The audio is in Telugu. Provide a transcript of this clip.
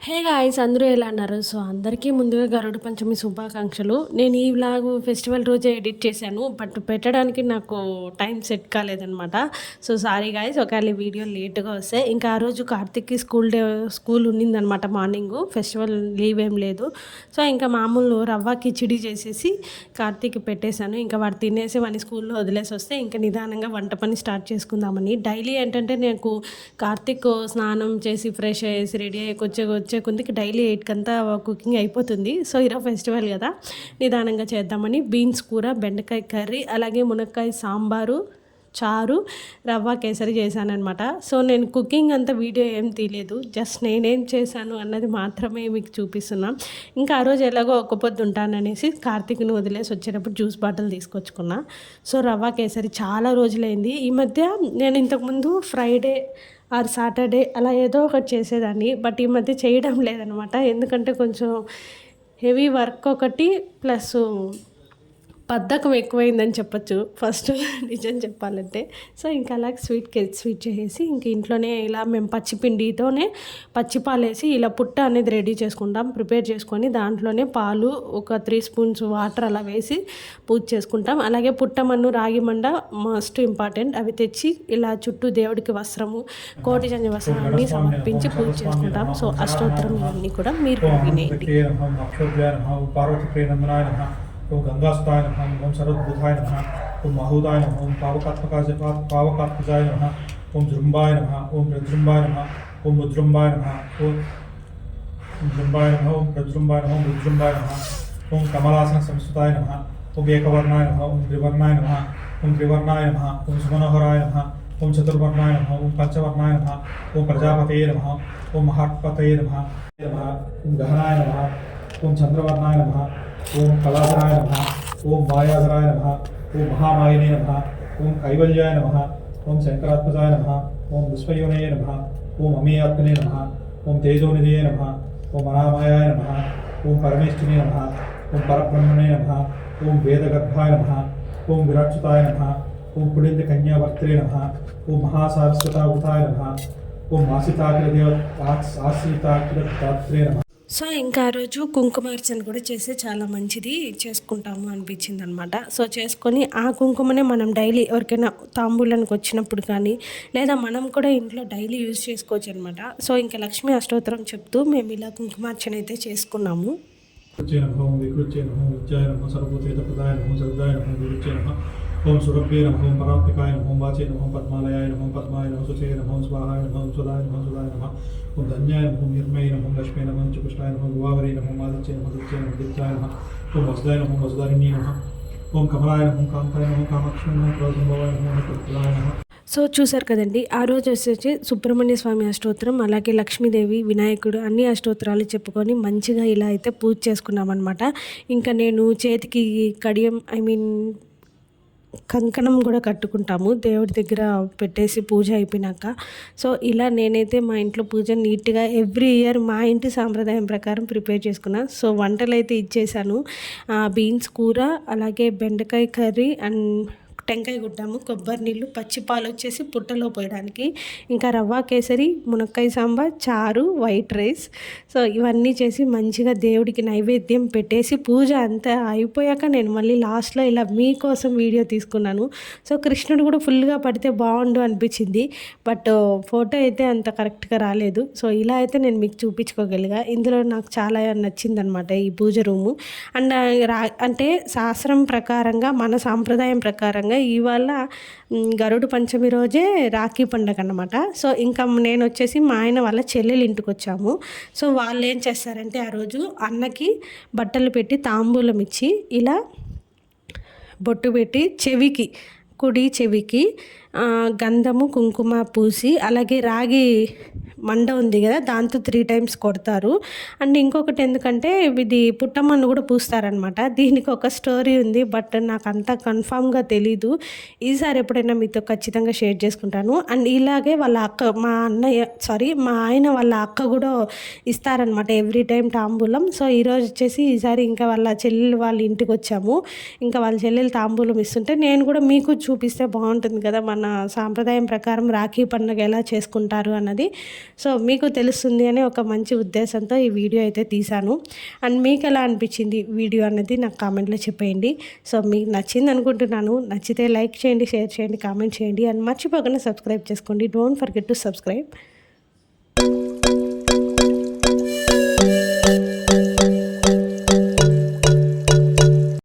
హే గాయ్స్ అందరూ ఎలా అన్నారు? సో అందరికీ ముందుగా గరుడ పంచమి శుభాకాంక్షలు. నేను ఈ వ్లాగ్ ఫెస్టివల్ రోజే ఎడిట్ చేశాను. బట్ పెట్టడానికి నాకు టైం సెట్ కాలేదనమాట. సో సారీ గాయ్స్, ఒకవేళ ఈ వీడియో లేట్గా వస్తే. ఇంకా ఆ రోజు కార్తిక్కి స్కూల్ ఉన్నిందనమాట. మార్నింగు ఫెస్టివల్ లీవ్ ఏం లేదు. సో ఇంకా మామూలు రవ్వ కిచిడి చేసేసి కార్తిక్కి పెట్టేశాను. ఇంకా వాడు తినేసి వాడిని స్కూల్లో వదిలేసి వస్తే ఇంకా నిదానంగా వంట పని స్టార్ట్ చేసుకుందామని. డైలీ ఏంటంటే నాకు కార్తిక్ స్నానం చేసి ఫ్రెష్ అయ్యేసి రెడీ అయ్యి వచ్చే కొందికి డైలీ 8కి అంతా కుకింగ్ అయిపోతుంది. సో ఈరోజు ఫెస్టివల్ కదా, నిదానంగా చేద్దామని బీన్స్ కూర, బెండకాయ కర్రీ, అలాగే మునక్కాయ సాంబారు, చారు, రవ్వ కేసరి చేశానమాట. సో నేను కుకింగ్ అంతా వీడియో ఏం తీయలేదు, జస్ట్ నేనేం చేశాను అన్నది మాత్రమే మీకు చూపిస్తున్నాం. ఇంకా ఆ రోజు ఎలాగో ఒక్క పొద్దు ఉంటాననేసి కార్తీక్ని వదిలేసి వచ్చేటప్పుడు జ్యూస్ బాటిల్ తీసుకొచ్చుకున్నా. సో రవ్వ కేసరి చాలా రోజులైంది. ఈ మధ్య నేను ఇంతకుముందు ఫ్రైడే ఆర్ సాటర్డే అలా ఏదో ఒకటి చేసేదాన్ని. బట్ ఈ మధ్య చేయడం లేదనమాట. ఎందుకంటే కొంచెం హెవీ వర్క్ ఒకటి ప్లస్ బద్ధకం ఎక్కువైందని చెప్పచ్చు ఫస్ట్ నిజం చెప్పాలంటే. సో ఇంకా అలాగే స్వీట్ చేసేసి ఇంక ఇంట్లోనే ఇలా మేము పచ్చిపిండితోనే పచ్చిపాలు వేసి ఇలా పుట్ట అనేది రెడీ చేసుకుంటాం. ప్రిపేర్ చేసుకొని దాంట్లోనే పాలు ఒక 3 స్పూన్స్ వాటర్ అలా వేసి పూజ చేసుకుంటాం. అలాగే పుట్టమన్ను, రాగి మండ మస్ట్ ఇంపార్టెంట్. అవి తెచ్చి ఇలా చుట్టూ దేవుడికి వస్త్రము, కోటి జంజ వస్త్రం అన్నీ సమర్పించి పూజ చేసుకుంటాం. సో అష్టోత్తరం ఇవన్నీ కూడా మీరు వినేయండి. ओम गंगासुताय नमः, ओम शरद्बुधाय नमः, ओम माहुदाय नमः, ओम पावकात्मकाय नमः, ओम जृंबाय नमः, ओम प्रजृंबाय नमः, ओम मुद्रंबाय नमः, ओम जृंबाय नमः, ओम प्रजृंबाय नमः, ओम रुद्रंबाय नमः, ओम कमलासन संस्कृताय नमः, ओम एकवर्णाय नमः, ओम त्रिवर्णाय नमः, ओम त्रिवर्णाय नमः, ओम सुमनोहराय नमः, ओम चतुर्वर्णाय नमः, ओम पंचवर्णाय नमः, ओम प्रजापतये नमः, ओम महात्पतये नमः, ओम गहनाय नमः, ओम चंद्रवर्णाय नमः, ओम कलाधराय नमः, ओम मायाधराय नमः, ओम महामायिने नमः, ओम कैवल्याय नमः, ओम शंकरात्मजाय नमः, ओम विश्वयोनये नमः, ओम अमेयात्मने नमः, ओम तेजोनिधये नमः, ओम अनामयाय नमः, ओम परमेष्ठिने नमः, ओम परब्रह्मणे नमः, ओम वेदगर्भाय नमः, ओम विराट्सुताय नमः, ओम पुण्यकन्यावर्त्रे नमः, ओम महासारस्वतावृताय नमः, ओम आश्रिताकृतात्रे नमः. సో ఇంకా ఆ రోజు కుంకుమార్చన కూడా చేస్తే చాలా మంచిది, చేసుకుంటాము అనిపించింది అనమాట. సో చేసుకొని ఆ కుంకుమనే మనం డైలీ ఎవరికైనా తాంబూలానికి వచ్చినప్పుడు కానీ లేదా మనం కూడా ఇంట్లో డైలీ యూజ్ చేసుకోవచ్చు అనమాట. సో ఇంకా లక్ష్మీ అష్టోత్తరం చెప్తూ మేము ఇలా కుంకుమార్చన అయితే చేసుకున్నాము. ओम सुरभ्ये नमः, ओम परात्मिकाय नमः, ओम वाचे नमः, पद्मालयाय नमः, पद्माय नमः, सुचे नमः, स्वाहाय नमः, सुधाय नमः, सुधाय नमः, ओम धन्याय नमः, निर्मये नमः, लक्ष्मी नमः, चुपुष्टाय नमः, गुवावरे नमः, मादित्ये नमः, दित्ये नमः, दित्याय नमः, ओम वसुदाय नमः, वसुधारिण्ये नमः, ओम कमलाय नमः, कांताय नमः, कामाक्षी नमः, क्रोधसंभवाय नमः, प्रफुल्लाय नमः. సో చూసారు కదండి, ఆ రోజు వచ్చేసి సుబ్రహ్మణ్య స్వామి అష్టోత్తరం, అలాగే లక్ష్మీదేవి, వినాయకుడు అన్ని అష్టోత్తరాలు చెప్పుకొని మంచిగా ఇలా అయితే పూజ చేసుకున్నామన్నమాట. ఇంకా నేను చేతికి కడియం కంకణం కూడా కట్టుకుంటాము దేవుడి దగ్గర పెట్టేసి పూజ అయిపోయినాక. సో ఇలా నేనైతే మా ఇంట్లో పూజ నీట్గా ఎవ్రీ ఇయర్ మా ఇంటి సాంప్రదాయం ప్రకారం ప్రిపేర్ చేసుకున్నా. సో వంటలు అయితే ఇచ్చేసాను. బీన్స్ కూర, అలాగే బెండకాయ కర్రీ అండ్ టెంకాయ గుడ్డాము, కొబ్బరి నీళ్ళు, పచ్చిపాలు వచ్చేసి పుట్టలో పోయడానికి, ఇంకా రవ్వ కేసరి, మునక్కాయ సాంబార్, చారు, వైట్ రైస్. సో ఇవన్నీ చేసి మంచిగా దేవుడికి నైవేద్యం పెట్టేసి పూజ అంతా అయిపోయాక నేను మళ్ళీ లాస్ట్లో ఇలా మీకోసం వీడియో తీసుకున్నాను. సో కృష్ణుడు కూడా ఫుల్గా పడితే బాగుండు అనిపించింది, బట్ ఫోటో అయితే అంత కరెక్ట్గా రాలేదు. సో ఇలా అయితే నేను మీకు చూపించుకోగలిగా. ఇందులో నాకు చాలా నచ్చిందనమాట ఈ పూజ రూము. అండ్ అంటే శాస్త్రం ప్రకారంగా, మన సాంప్రదాయం ప్రకారంగా ఇవాళ గరుడు పంచమి రోజే రాఖీ పండగ అన్నమాట. సో ఇంకా నేను వచ్చేసి మా ఆయన వాళ్ళ చెల్లెలు ఇంటికి వచ్చాము. సో వాళ్ళు ఏం చేస్తారంటే ఆ రోజు అన్నకి బట్టలు పెట్టి తాంబూలం ఇచ్చి ఇలా బొట్టు పెట్టి కుడి చెవికి గంధము కుంకుమ పూసి, అలాగే రాగి మండ ఉంది కదా దాంతో 3 times కొడతారు. అండ్ ఇంకొకటి ఎందుకంటే ఇది పుట్టమన్ను కూడా పూస్తారనమాట. దీనికి ఒక స్టోరీ ఉంది, బట్ నాకు అంత కన్ఫామ్గా తెలీదు. ఈసారి ఎప్పుడైనా మీతో ఖచ్చితంగా షేర్ చేసుకుంటాను. అండ్ ఇలాగే వాళ్ళ అక్క, మా ఆయన వాళ్ళ అక్క కూడా ఇస్తారనమాట ఎవ్రీ టైం తాంబూలం. సో ఈరోజు వచ్చేసి ఈసారి ఇంకా వాళ్ళ చెల్లెలు వాళ్ళ ఇంటికి వచ్చాము. ఇంకా వాళ్ళ చెల్లెలు తాంబూలం ఇస్తుంటే నేను కూడా మీకు చూపిస్తే బాగుంటుంది కదా మన సాంప్రదాయం ప్రకారం రాఖీ పండుగ ఎలా చేసుకుంటారు అన్నది. సో మీకు తెలుస్తుంది అనే ఒక మంచి ఉద్దేశంతో ఈ వీడియో అయితే తీశాను. అండ్ మీకు ఎలా అనిపించింది వీడియో అన్నది నాకు కామెంట్లో చెప్పేయండి. సో మీకు నచ్చింది అనుకుంటున్నాను. నచ్చితే లైక్ చేయండి, షేర్ చేయండి, కామెంట్ చేయండి. అండ్ మర్చిపోకుండా సబ్స్క్రైబ్ చేసుకోండి. Don't forget to subscribe.